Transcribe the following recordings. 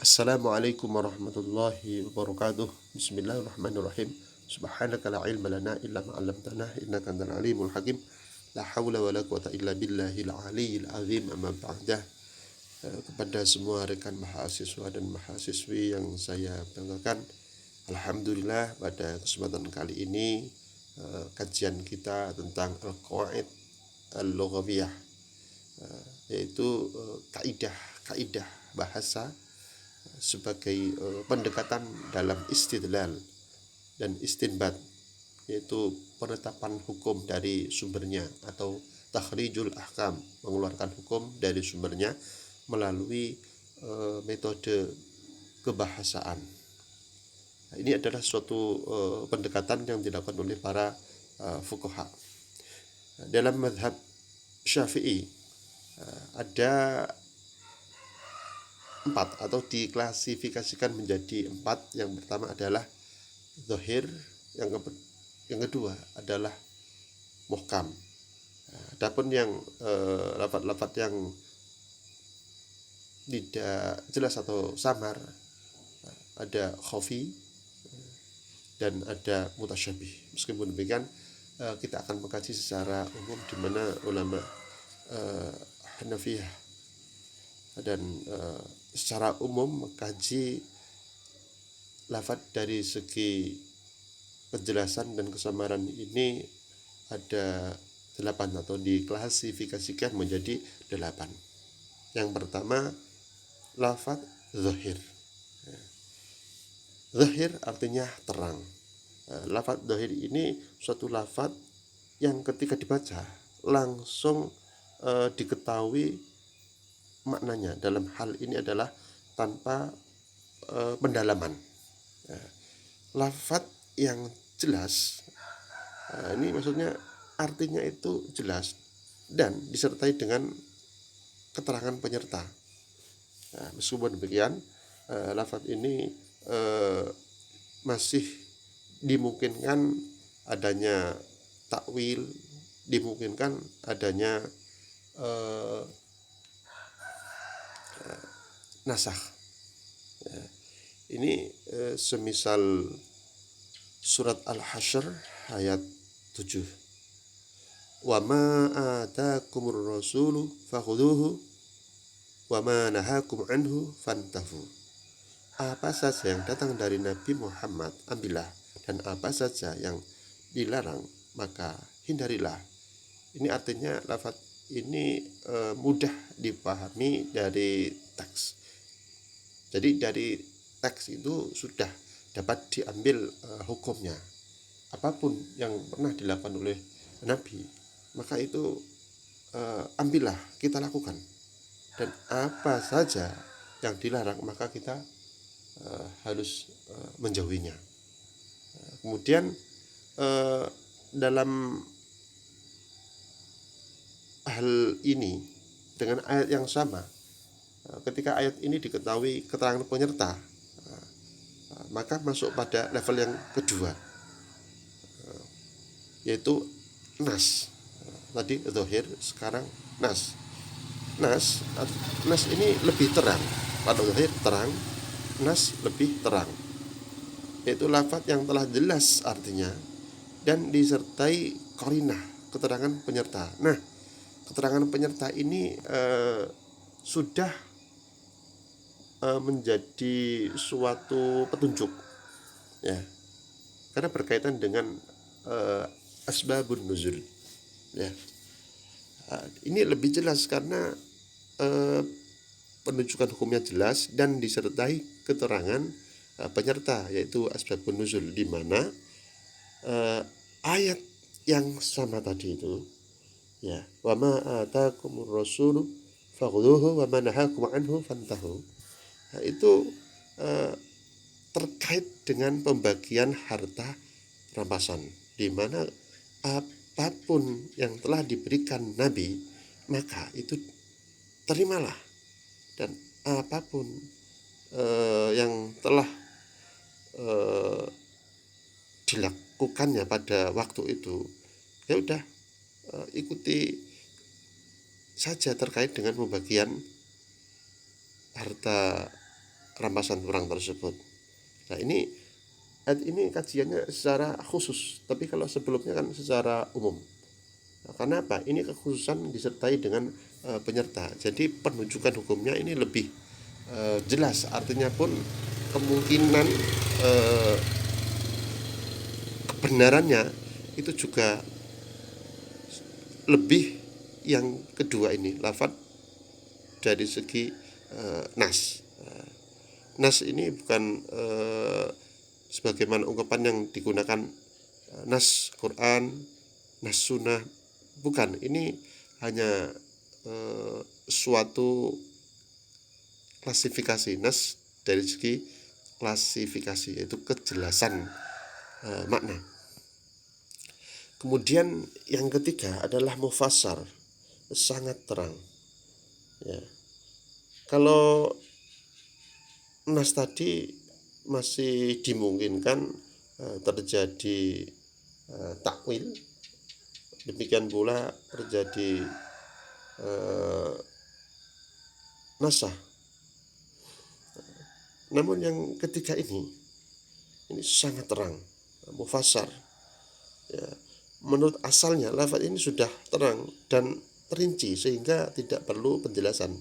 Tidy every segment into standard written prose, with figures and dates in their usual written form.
Assalamualaikum warahmatullahi wabarakatuh. Bismillahirrahmanirrahim. Subhanaka la ilma lana illa ma 'allamtana innaka antal alimul hakim. La haula wala quwata illa billahil aliyil azim. Amma ba'dah. Kepada semua rekan mahasiswa dan mahasiswi yang saya banggakan, alhamdulillah pada kesempatan kali ini kajian kita tentang al-qawaid al-lughawiyah, yaitu kaidah bahasa sebagai pendekatan dalam istidlal dan istinbat, yaitu penetapan hukum dari sumbernya atau takhrijul ahkam, mengeluarkan hukum dari sumbernya melalui metode kebahasaan. Nah, ini adalah suatu pendekatan yang dilakukan oleh para fuqaha. Dalam mazhab Syafi'i ada 4 atau diklasifikasikan menjadi 4. Yang pertama adalah zahir, yang kedua adalah muhkam. Adapun yang lafaz-lafaz yang tidak jelas atau samar, ada khafi dan ada mutasyabih. Meskipun demikian, kita akan mengkaji secara umum di mana ulama Hanafiyah dan secara umum mengkaji lafaz dari segi penjelasan dan kesamaran ini ada 8 atau diklasifikasikan menjadi 8. Yang pertama, lafaz zahir. Zahir artinya terang. Lafaz zahir ini suatu lafaz yang ketika dibaca langsung diketahui maknanya. Dalam hal ini adalah tanpa pendalaman. Lafaz yang jelas, ini maksudnya artinya itu jelas dan disertai dengan keterangan penyerta. Meskipun demikian, lafaz ini masih dimungkinkan adanya takwil, dimungkinkan adanya nasakh. Ini semisal surat Al-Hasyr ayat 7. Wa ma atakumur rasulu fakhuduhu wa ma nahakum anhu fantahu. Apa saja yang datang dari Nabi Muhammad ambillah, dan apa saja yang dilarang maka hindarilah. Ini artinya lafaz ini mudah dipahami dari teks. Jadi dari teks itu sudah dapat diambil hukumnya. Apapun yang pernah dilakukan oleh Nabi, maka itu ambillah, kita lakukan. Dan apa saja yang dilarang maka kita harus menjauhinya. Kemudian dalam hal ini dengan ayat yang sama, ketika ayat ini diketahui keterangan penyerta, maka masuk pada level yang kedua, yaitu nas. Tadi zahir, sekarang nas. Nas ini lebih terang. Pada zahir terang, nas lebih terang, yaitu lafaz yang telah jelas artinya dan disertai qarinah, keterangan penyerta. Nah, keterangan penyerta ini sudah menjadi suatu petunjuk, ya, karena berkaitan dengan asbabun nuzul, ya. Ini lebih jelas karena penunjukan hukumnya jelas dan disertai keterangan penyerta, yaitu asbabun nuzul, di mana ayat yang sama tadi itu, ya, wa ma atakumur rasulu fakhudhuhu wa ma nahakum anhu fantahu. Nah, itu terkait dengan pembagian harta rampasan, di mana apapun yang telah diberikan Nabi maka itu terimalah, dan apapun yang telah dilakukannya pada waktu itu, ya udah ikuti saja terkait dengan pembagian harta rampasan orang tersebut. Nah, ini kajiannya secara khusus, tapi kalau sebelumnya kan secara umum. Nah, karena apa? Ini kekhususan disertai dengan penyerta. Jadi penunjukan hukumnya ini lebih jelas. Artinya pun kemungkinan kebenarannya itu juga lebih yang kedua ini, lafadz dari segi nas. Nas ini bukan sebagaimana ungkapan yang digunakan nas Quran, nas sunnah, bukan. Ini hanya suatu klasifikasi. Nas dari segi klasifikasi, yaitu kejelasan makna. Kemudian yang ketiga adalah mufassar, sangat terang. Ya. Kalau nas tadi masih dimungkinkan terjadi takwil, demikian pula terjadi nasah. Namun yang ketiga ini sangat terang, mufassar. Ya, menurut asalnya lafaz ini sudah terang dan terinci sehingga tidak perlu penjelasan.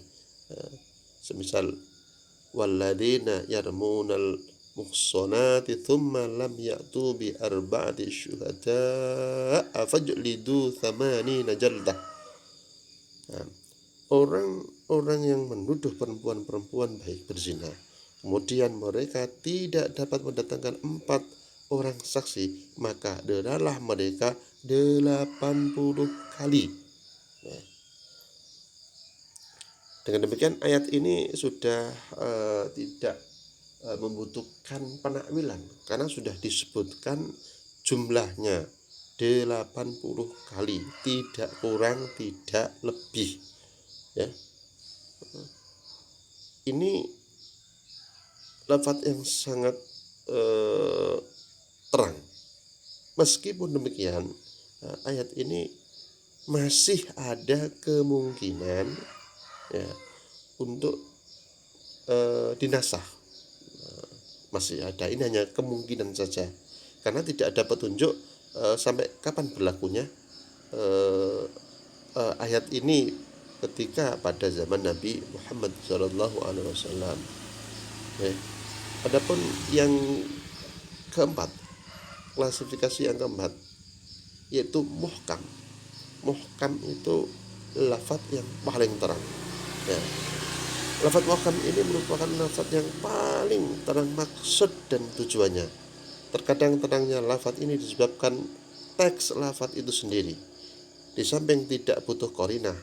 Semisal walladzina yarmunal muhsanati thumma lam ya'tu bi arba'ati syuhada'a fajlidu thamanina jaldah. Nah, orang-orang yang menuduh perempuan-perempuan baik berzina, kemudian mereka tidak dapat mendatangkan 4 orang saksi, maka deralah mereka 80 kali. Nah, dengan demikian ayat ini sudah tidak membutuhkan penakwilan, karena sudah disebutkan jumlahnya 80 kali, tidak kurang tidak lebih. Ya, ini lafaz yang sangat terang. Meskipun demikian, ayat ini masih ada kemungkinan ya untuk dinasah. Masih ada, ini hanya kemungkinan saja, karena tidak ada petunjuk sampai kapan berlakunya ayat ini ketika pada zaman Nabi Muhammad SAW. Adapun yang keempat, klasifikasi yang keempat, yaitu muhkam. Muhkam itu lafaz yang paling terang. Ya. Lafaz muhkam ini merupakan lafaz yang paling terang maksud dan tujuannya. Terkadang terangnya lafaz ini disebabkan teks lafaz itu sendiri. Di samping tidak butuh qarinah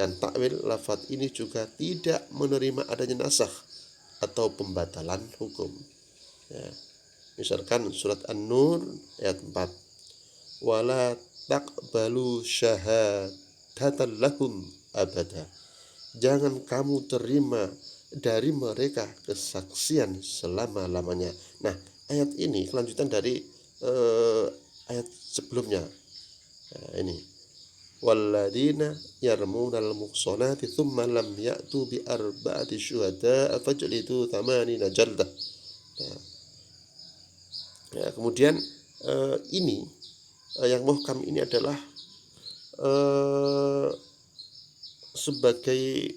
dan takwil, lafaz ini juga tidak menerima adanya nasakh atau pembatalan hukum. Ya. Misalkan surat An-Nur ayat 4. Wala taqbalu syahadatan lahum abada. Jangan kamu terima dari mereka kesaksian selama-lamanya. Nah, ayat ini kelanjutan dari ayat sebelumnya. Nah, ini walladzina yarmunal muhsanati thumma lam ya'tu bi arba'ati syuhada'a fajlidu thamanina jaldah. Ya, kemudian ini yang muhkam ini adalah sebagai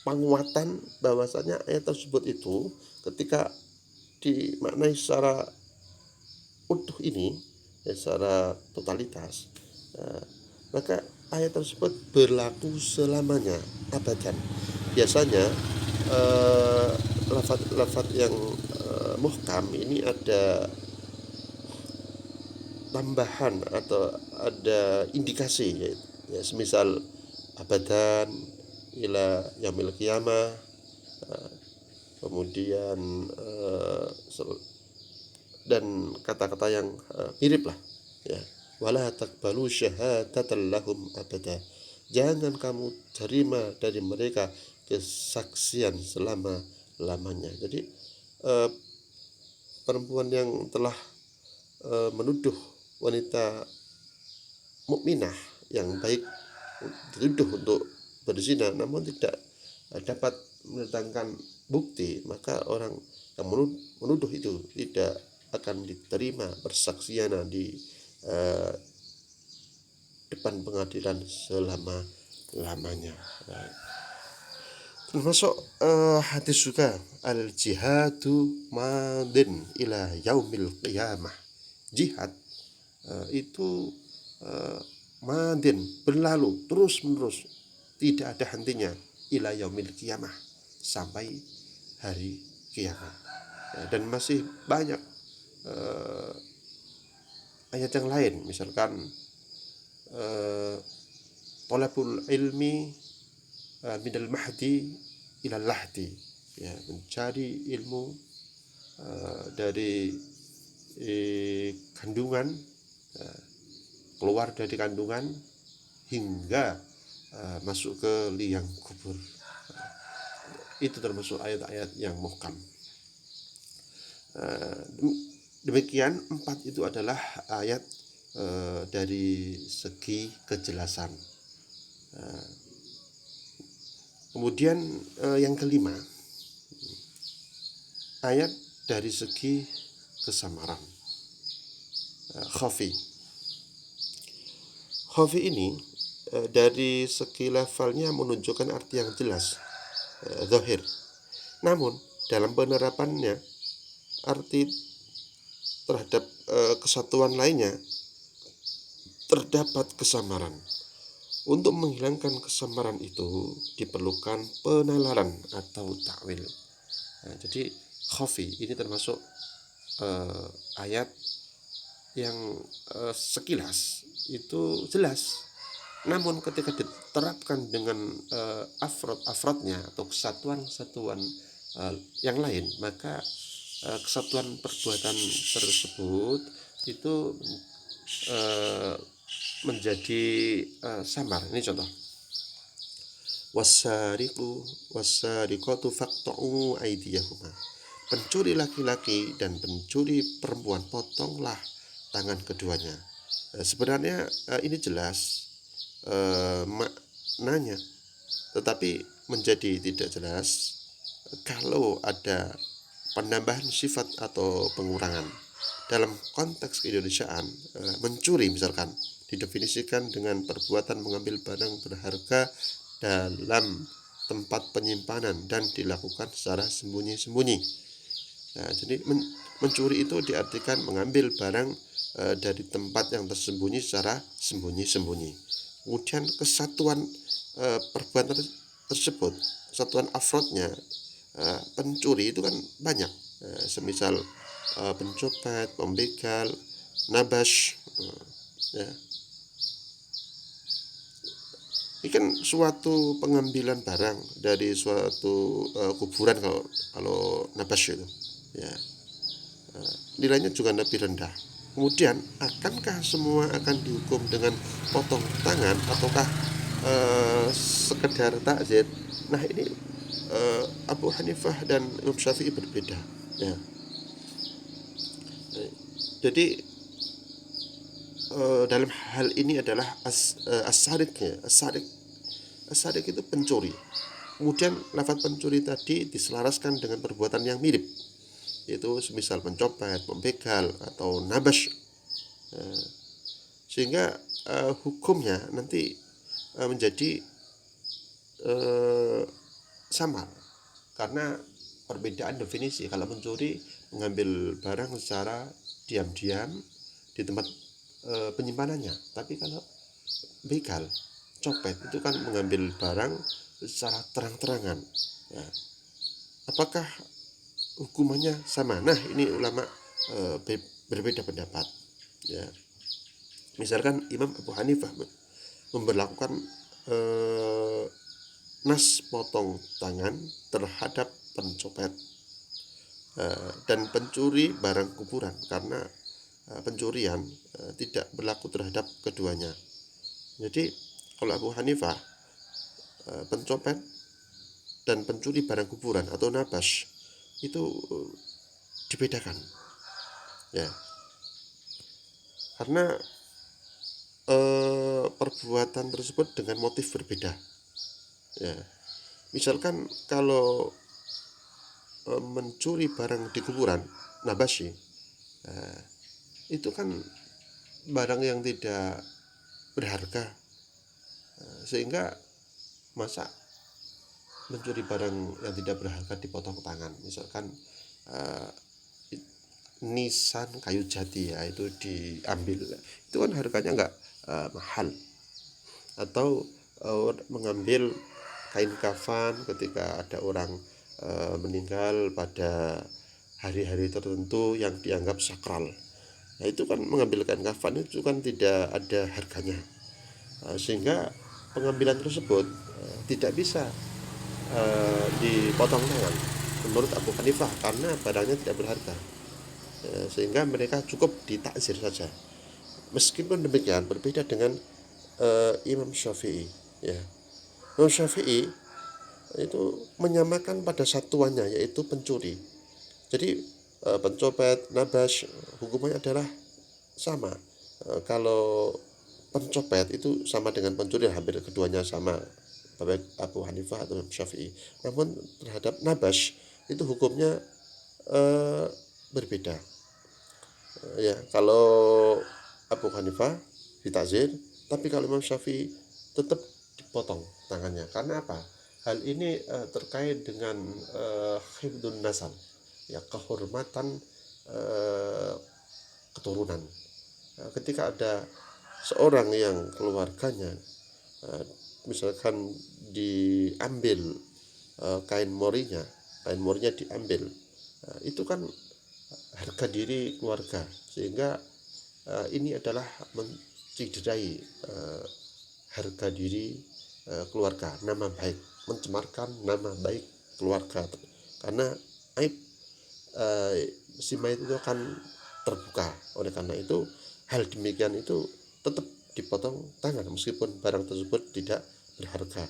penguatan bahwasanya ayat tersebut itu ketika dimaknai secara utuh ini, ya, secara totalitas, maka ayat tersebut berlaku selamanya, abadan. Biasanya lafaz yang muhkam ini ada tambahan atau ada indikasi, ya, semisal abadan ila yaumil qiyamah, kemudian dan kata-kata yang mirip lah, ya. Wala taqbalu syahadatan lahum abada. Jangan kamu terima dari mereka kesaksian selama-lamanya. Jadi perempuan yang telah menuduh wanita mukminah yang baik dituduh untuk berzina namun tidak dapat mendatangkan bukti, maka orang yang menuduh itu tidak akan diterima persaksiannya di eh, depan pengadilan selama-lamanya. Termasuk hadis juga, al jihadu madin ila yaumil qiyamah. Jihad itu madin, berlalu terus menerus, tidak ada hentinya, ila yaumil qiyamah, sampai hari kiamat. Dan masih banyak ayat yang lain, misalkan talabul ilmi minal mahdi ilal lahdi, ya, mencari ilmu dari kandungan, keluar dari kandungan hingga masuk ke liang kubur. Itu termasuk ayat-ayat yang muhkam. Demikian 4 itu adalah ayat dari segi kejelasan. Kemudian yang kelima, ayat dari segi kesamaran. Khafi ini dari segi levelnya menunjukkan arti yang jelas, zahir. Namun dalam penerapannya, arti terhadap kesatuan lainnya terdapat kesamaran. Untuk menghilangkan kesamaran itu diperlukan penalaran atau takwil. Jadi khafi ini termasuk ayat yang sekilas itu jelas, namun ketika diterapkan dengan afrod-afrodnya atau kesatuan-kesatuan yang lain, maka kesatuan perbuatan tersebut itu menjadi samar. Ini contoh, wasariqu wasariqatu faqta'u aydiyahuma, pencuri laki-laki dan pencuri perempuan potonglah tangan keduanya. Sebenarnya ini jelas maknanya, tetapi menjadi tidak jelas kalau ada penambahan sifat atau pengurangan. Dalam konteks keindonesiaan, mencuri misalkan didefinisikan dengan perbuatan mengambil barang berharga dalam tempat penyimpanan dan dilakukan secara sembunyi-sembunyi. Jadi mencuri itu diartikan mengambil barang dari tempat yang tersembunyi secara sembunyi-sembunyi. Kemudian kesatuan perbuatan tersebut, kesatuan afrodnya, pencuri itu kan banyak, semisal pencopet, pembegal, nabash, ya. Ini kan suatu pengambilan barang dari suatu kuburan kalau nabash itu, ya, nilainya juga lebih rendah. Kemudian akankah semua akan dihukum dengan potong tangan ataukah sekedar takzir? Nah, ini Abu Hanifah dan Imam Syafi'i berbeda, ya. Jadi dalam hal ini adalah as-sariq itu pencuri. Kemudian lafaz pencuri tadi diselaraskan dengan perbuatan yang mirip, yaitu semisal pencopet, pembegal atau nabash, sehingga hukumnya nanti menjadi samar karena perbedaan definisi. Kalau mencuri mengambil barang secara diam-diam di tempat penyimpanannya, tapi kalau begal, copet itu kan mengambil barang secara terang-terangan, ya. Apakah hukumannya sama? Nah, ini ulama berbeda pendapat, ya. Misalkan Imam Abu Hanifah memberlakukan nas potong tangan terhadap pencopet dan pencuri barang kuburan, karena pencurian tidak berlaku terhadap keduanya. Jadi kalau Abu Hanifah, pencopet dan pencuri barang kuburan atau nabash itu dibedakan, ya, karena perbuatan tersebut dengan motif berbeda, ya. Misalkan kalau mencuri barang di kuburan Nabasyi, itu kan barang yang tidak berharga, sehingga masa mencuri barang yang tidak berharga dipotong tangan. Misalkan nisan kayu jati ya, itu diambil, itu kan harganya nggak mahal. Atau mengambil kain kafan ketika ada orang meninggal pada hari-hari tertentu yang dianggap sakral. Nah, itu kan mengambil kain kafan itu kan tidak ada harganya, sehingga pengambilan tersebut tidak bisa dipotong tangan menurut Abu Hanifah karena barangnya tidak berharga. Sehingga mereka cukup ditakzir saja. Meskipun demikian berbeda dengan Imam Syafi'i ya. Imam Syafi'i itu menyamakan pada satuannya, yaitu pencuri. Jadi pencopet, nabas, hukumannya adalah sama. Kalau pencopet itu sama dengan pencuri, hampir keduanya sama, baik Abu Hanifah atau Syafi'i. Namun terhadap nabas itu hukumnya berbeda. Ya, kalau Abu Hanifah ditakzir, tapi kalau Imam Syafi'i tetap dipotong tangannya. Karena apa? Hal ini terkait dengan hifdzun nasal, ya, kehormatan keturunan. Ketika ada seorang yang keluarganya misalkan diambil kain morinya diambil, itu kan harga diri keluarga, sehingga ini adalah menciderai harga diri keluarga, nama baik, mencemarkan nama baik keluarga, karena aib si mayit itu akan terbuka. Oleh karena itu hal demikian itu tetap dipotong tangan meskipun barang tersebut tidak berharga.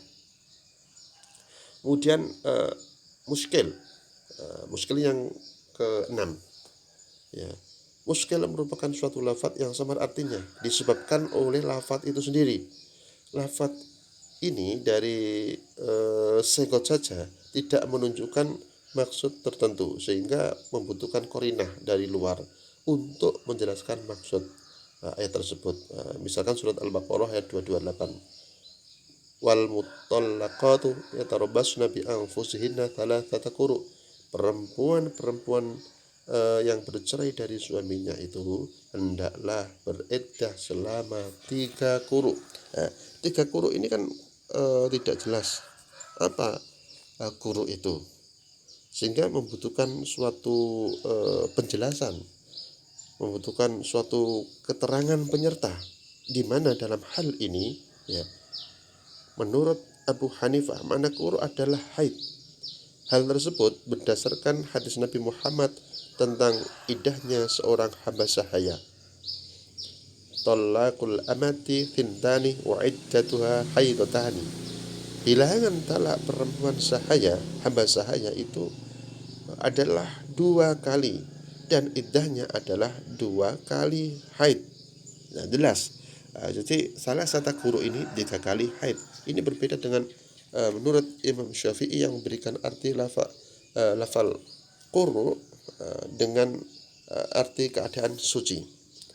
Kemudian muskil yang keenam ya. Muskil merupakan suatu lafaz yang samar artinya disebabkan oleh lafaz itu sendiri. Lafaz ini dari segot saja tidak menunjukkan maksud tertentu, sehingga membutuhkan qarinah dari luar untuk menjelaskan maksud ayat tersebut. Misalkan surat Al-Baqarah ayat 228, wal mutallaqatu yatarabbasna bi anfusihinna thalathata quru. Perempuan yang bercerai dari suaminya itu hendaklah beriddah selama 3 quru. 3 quru ini kan tidak jelas apa quru itu, sehingga membutuhkan suatu penjelasan, membutuhkan suatu keterangan penyerta, di mana dalam hal ini ya, menurut Abu Hanifah makna quru adalah haid. Hal tersebut berdasarkan hadis Nabi Muhammad tentang idahnya seorang hamba sahaya. Talaqul amati thintani wa iddatuha haidatani. Bilangan talak perempuan sahaya, hamba sahaya itu adalah 2 kali, dan iddahnya adalah 2 kali haid. Nah, jelas. Jadi salah satu quru ini 3 kali haid. Ini berbeda dengan menurut Imam Syafi'i yang memberikan arti lafal quru dengan arti keadaan suci.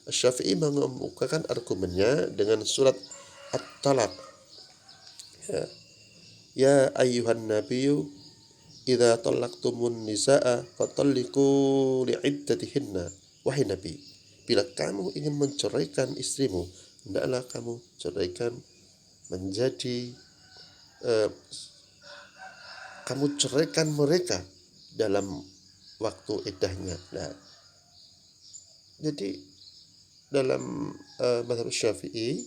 Syafi'i mengemukakan argumennya dengan surat At-Talaq. Ya ayyuhan nabiyyu idza talaqtumun nisaa fatalliqu li'iddatihinna. Wahai Nabi, bila kamu ingin menceraikan istrimu, hendaklah kamu ceraikan menjadi kamu ceraikan mereka dalam waktu iddahnya. Nah, jadi dalam mazhab Syafi'i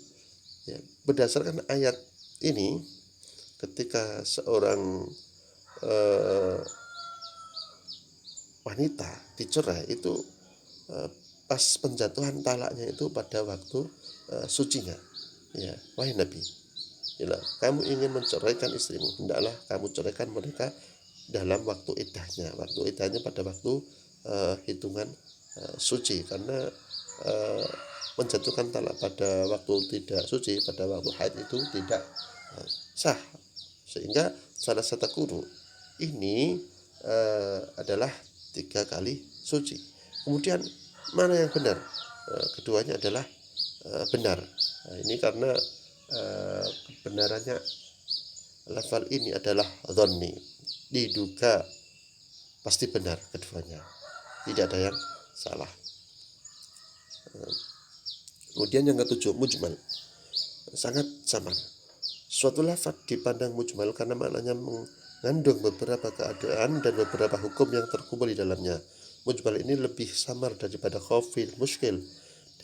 ya, berdasarkan ayat ini, ketika seorang wanita dicerai itu pas penjatuhan talaknya itu pada waktu sucinya ya. Wahai Nabi, bila kamu ingin menceraikan istrimu, hendaklah kamu ceraikan mereka dalam waktu iddahnya. Waktu iddahnya pada waktu hitungan suci, karena menjatuhkan talak pada waktu tidak suci, pada waktu haid itu tidak sah. Sehingga salah satu quru ini adalah 3 kali suci. Kemudian mana yang benar? Keduanya adalah benar. Nah, ini karena kebenarannya lafal ini adalah dhanni, diduga pasti benar keduanya, tidak ada yang salah. Kemudian yang ketujuh, mujmal, sangat samar. Suatu lafaz dipandang mujmal karena maknanya mengandung beberapa keadaan dan beberapa hukum yang terkumpul di dalamnya. Mujmal ini lebih samar daripada khafil, muskil.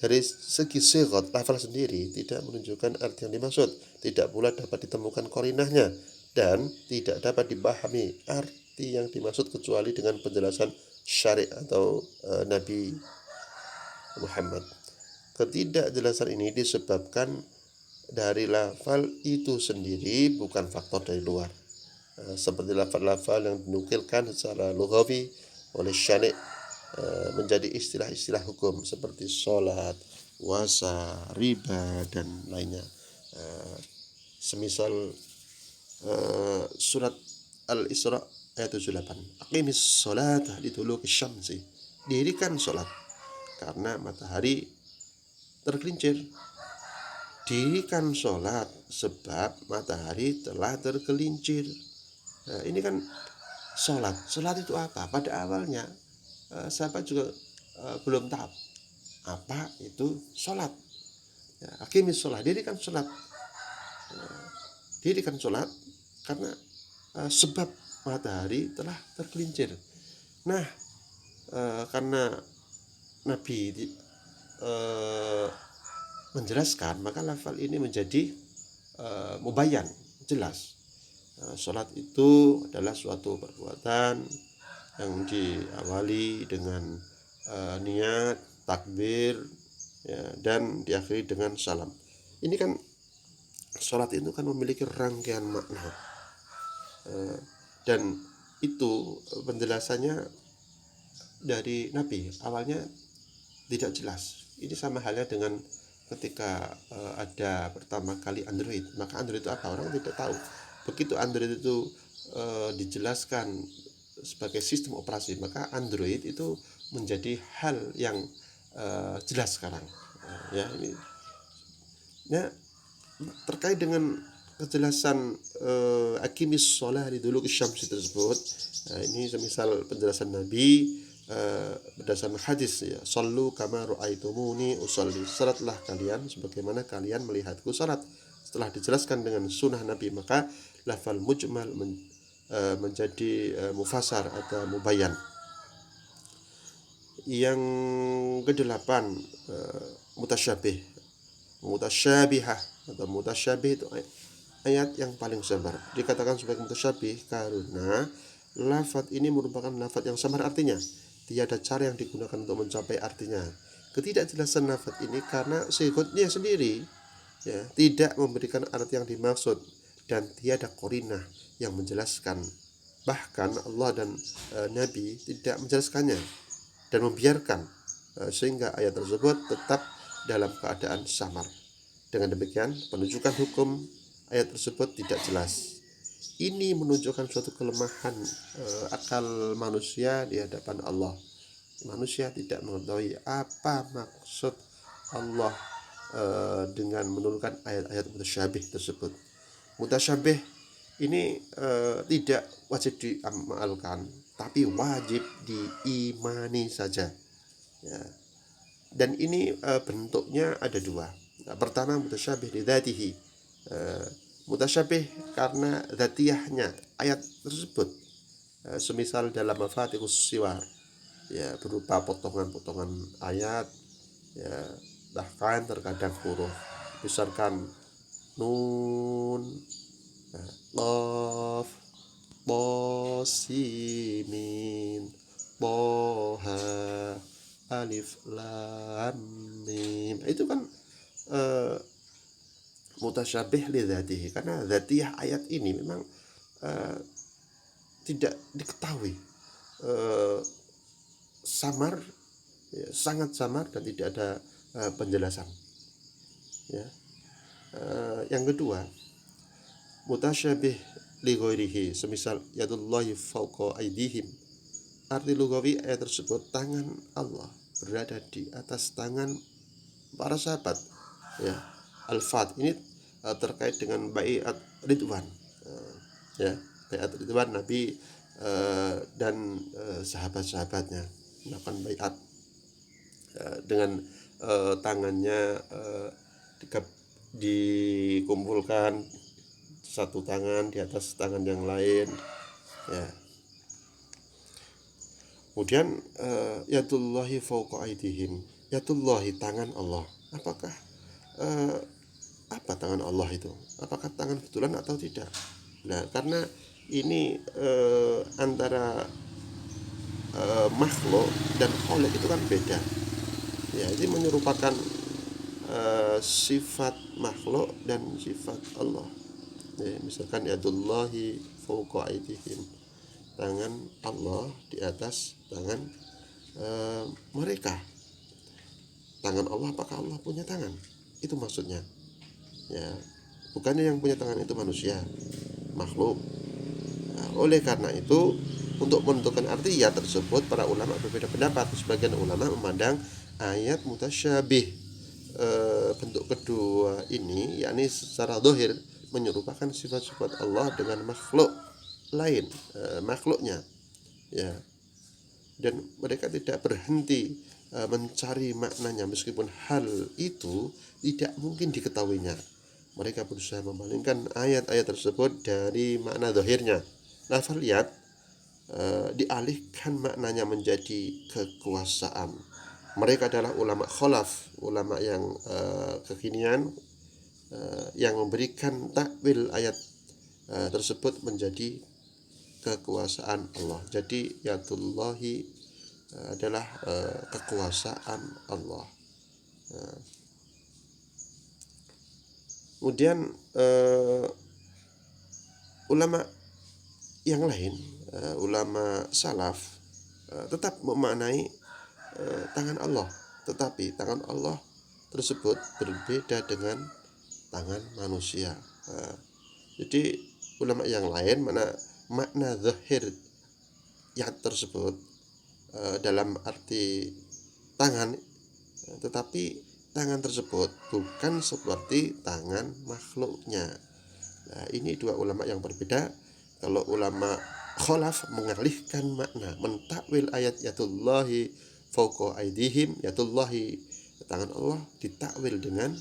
Dari segi sigat, lafal sendiri tidak menunjukkan arti yang dimaksud, tidak pula dapat ditemukan korinahnya, dan tidak dapat dipahami arti yang dimaksud kecuali dengan penjelasan syari' atau Nabi Muhammad. Ketidakjelasan ini disebabkan dari lafal itu sendiri, bukan faktor dari luar. Seperti lafal-lafal yang dinukilkan secara lughawi oleh syari' menjadi istilah-istilah hukum seperti sholat, puasa, riba, dan lainnya. Semisal surat Al-Isra ayat 78, aqimis sholata liduluki syamsi, dirikan sholat karena matahari tergelincir. Dirikan sholat sebab matahari telah tergelincir. Nah, ini kan sholat itu apa? Pada awalnya siapa juga belum tahu apa itu sholat. Ya, aqimis sholat, dirikan sholat. Dirikan sholat karena sebab matahari telah tergelincir. Nah, karena Nabi menjelaskan, maka lafal ini menjadi mubayyan, jelas. Sholat itu adalah suatu perbuatan yang diawali dengan niat, takbir, ya, dan diakhiri dengan salam. Ini kan sholat itu kan memiliki rangkaian makna, dan itu penjelasannya dari Nabi awalnya tidak jelas. Ini sama halnya dengan ketika ada pertama kali Android, maka Android itu apa? Orang tidak tahu. Begitu Android itu dijelaskan sebagai sistem operasi, maka Android itu menjadi hal yang jelas sekarang. Ya, ini ya, terkait dengan kejelasan aqimis shalah liduluki syamsi tersebut. Ini semisal penjelasan Nabi berdasarkan hadis, ya, sallu kama ra'aitumuni usalli, salatlah kalian sebagaimana kalian melihatku salat. Setelah dijelaskan dengan sunnah Nabi, maka lafal mujmal menjadi mufassar atau mubayyan. Yang kedelapan, mutasyabihah atau mutasyabih itu ayat yang paling samar. Dikatakan sebagai mutasyabih karena lafaz ini merupakan lafaz yang samar artinya. Tiada cara yang digunakan untuk mencapai artinya. Ketidakjelasan lafaz ini karena sigotnya sendiri, ya, tidak memberikan arti yang dimaksud dan tiada qarinah yang menjelaskan. Bahkan Allah dan Nabi tidak menjelaskannya dan membiarkan sehingga ayat tersebut tetap dalam keadaan samar. Dengan demikian, penunjukan hukum ayat tersebut tidak jelas. Ini menunjukkan suatu kelemahan akal manusia di hadapan Allah. Manusia tidak mengetahui apa maksud Allah dengan menurunkan ayat-ayat mutasyabih tersebut. Mutasyabih ini tidak wajib diamalkan, tapi wajib diimani saja. Ya. Dan ini bentuknya ada dua. Nah, pertama mutasyabih li dzatihi, mutasyabih karena dzatiyahnya ayat tersebut, semisal dalam mafatihus siwar, ya, berupa potongan-potongan ayat, ya, bahkan terkadang huruf, misalkan nun, qaf, simin, boha, alif, lam, mim. Itu kan mutasyabih li dzatihi, karena dzatiyah ayat ini memang tidak diketahui, samar, ya, sangat samar dan tidak ada penjelasan. Ya. Yang kedua, mutasyabih li ghairihi, semisal yadullahi fawqa aydihim. Arti lugawi ayat tersebut, tangan Allah berada di atas tangan para sahabat. Ya, al-fat ini terkait dengan baiat ridwan. Ya, baiat ridwan Nabi dan sahabat-sahabatnya melakukan baiat dengan tangannya dikumpulkan satu tangan di atas tangan yang lain. Ya. Kemudian yadullahi fawqa aydihim, yadullahi, tangan Allah. Apakah apa tangan Allah itu? Apakah tangan betulan atau tidak? Nah, karena ini antara makhluk dan khalik itu kan beda. Ya, ini menyerupakan sifat makhluk dan sifat Allah. Ya, misalkan yadullahi fawqa aydihim, tangan Allah di atas tangan mereka. Tangan Allah, apakah Allah punya tangan? Itu maksudnya. Ya, bukannya yang punya tangan itu manusia, makhluk. Nah, oleh karena itu, untuk menentukan arti ya tersebut, para ulama berbeda pendapat. Sebagian ulama memandang ayat mutasyabih bentuk kedua ini, yakni secara zahir menyerupakan sifat-sifat Allah dengan makhluk lain, makhluknya. Ya, dan mereka tidak berhenti mencari maknanya, meskipun hal itu tidak mungkin diketahuinya. Mereka berusaha memalingkan ayat-ayat tersebut dari makna zahirnya. Lafal yad dialihkan maknanya menjadi kekuasaan. Mereka adalah ulama khalaf, ulama yang kekinian, yang memberikan takwil ayat tersebut menjadi kekuasaan Allah. Jadi yadullahi adalah kekuasaan Allah. Kemudian ulama yang lain, ulama salaf tetap memaknai tangan Allah, tetapi tangan Allah tersebut berbeda dengan tangan manusia. Jadi ulama yang lain makna zahir yad tersebut dalam arti tangan, tetapi tangan tersebut bukan seperti tangan makhluknya. Nah, ini dua ulama yang berbeda. Kalau ulama khalaf mengalihkan makna, mentakwil ayat yadullahi fawqa aydihim, yadullahi, tangan Allah, ditakwil dengan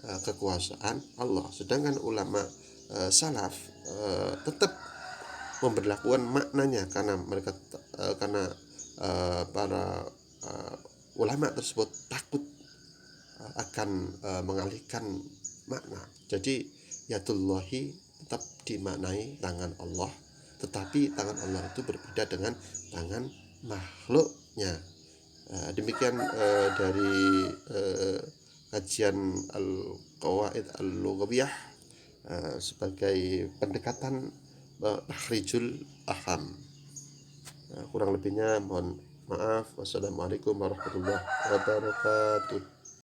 kekuasaan Allah. Sedangkan ulama salaf tetap memberlakukan maknanya, karena mereka para ulama tersebut takut akan mengalihkan makna. Jadi yadullahi tetap dimaknai tangan Allah, tetapi tangan Allah itu berbeda dengan tangan makhluknya. Demikian dari kajian al-qawaid al-lughawiyah sebagai pendekatan takhrijul aham. Kurang lebihnya mohon maaf. Wassalamualaikum warahmatullahi wabarakatuh.